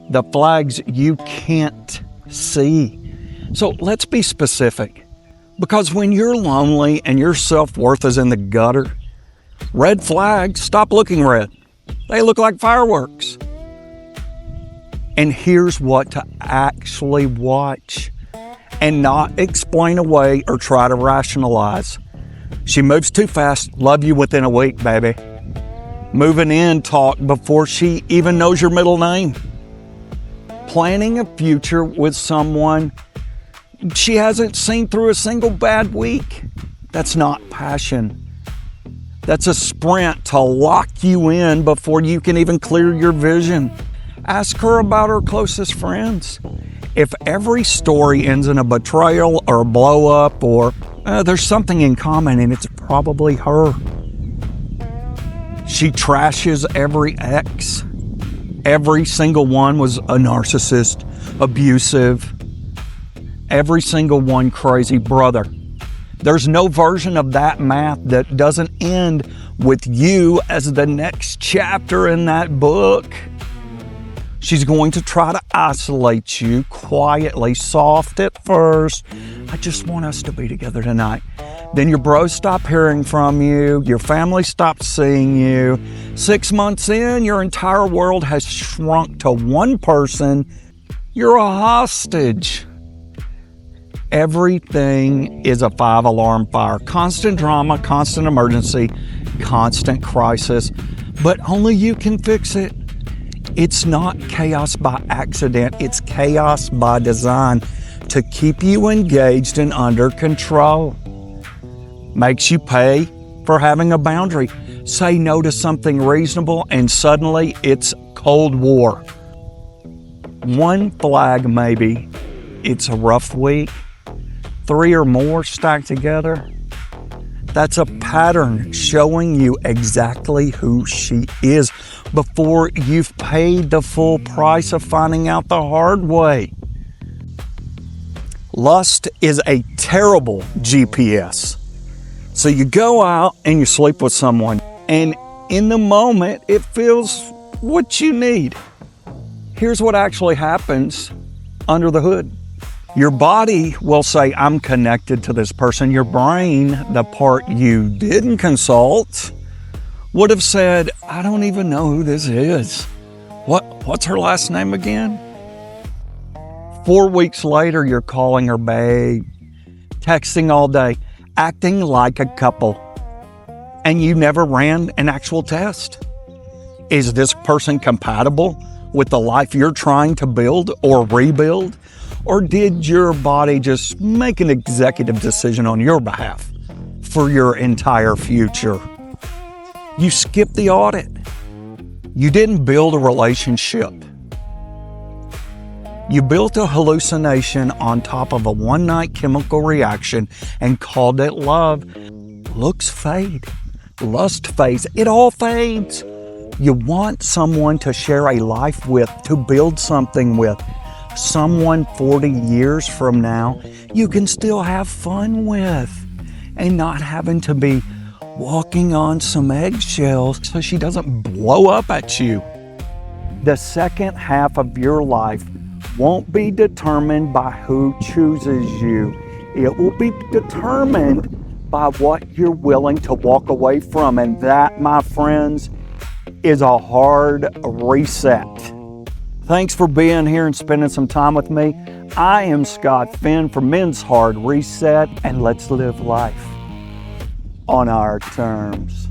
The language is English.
the flags you can't see. So let's be specific, because when you're lonely and your self-worth is in the gutter, red flags stop looking red. They look like fireworks. And here's what to actually watch and not explain away or try to rationalize. She moves too fast, love you within a week, baby. Moving in talk before she even knows your middle name. Planning a future with someone she hasn't seen through a single bad week. That's not passion. That's a sprint to lock you in before you can even clear your vision. Ask her about her closest friends. If every story ends in a betrayal or a blow up, or there's something in common, and it's probably her. She trashes every ex. Every single one was a narcissist, abusive. Every single one crazy brother. There's no version of that math that doesn't end with you as the next chapter in that book. She's going to try to isolate you quietly, soft at first. I just want us to be together tonight. Then your bros stop hearing from you. Your family stops seeing you. 6 months in, your entire world has shrunk to one person. You're a hostage. Everything is a 5-alarm fire. Constant drama, constant emergency, constant crisis. But only you can fix it. It's not chaos by accident. It's chaos by design to keep you engaged and under control. Makes you pay for having a boundary. Say no to something reasonable and suddenly it's Cold War. One flag maybe, it's a rough week. 3 or more stacked together. That's a pattern showing you exactly who she is before you've paid the full price of finding out the hard way. Lust is a terrible GPS. So you go out and you sleep with someone, and in the moment, it feels what you need. Here's what actually happens under the hood. Your body will say, I'm connected to this person. Your brain, the part you didn't consult, would have said, I don't even know who this is. What's her last name again? 4 weeks later, you're calling her babe, texting all day, acting like a couple, and you never ran an actual test. Is this person compatible with the life you're trying to build or rebuild? Or did your body just make an executive decision on your behalf for your entire future? You skipped the audit. You didn't build a relationship. You built a hallucination on top of a one-night chemical reaction and called it love. Looks fade. Lust fades. It all fades. You want someone to share a life with, to build something with. Someone 40 years from now you can still have fun with, and not having to be walking on some eggshells so she doesn't blow up at you. The second half of your life won't be determined by who chooses you. It will be determined by what you're willing to walk away from, and that, my friends, is a hard reset. Thanks for being here and spending some time with me. I am Scott Finn for Men's Hard Reset, and let's live life on our terms.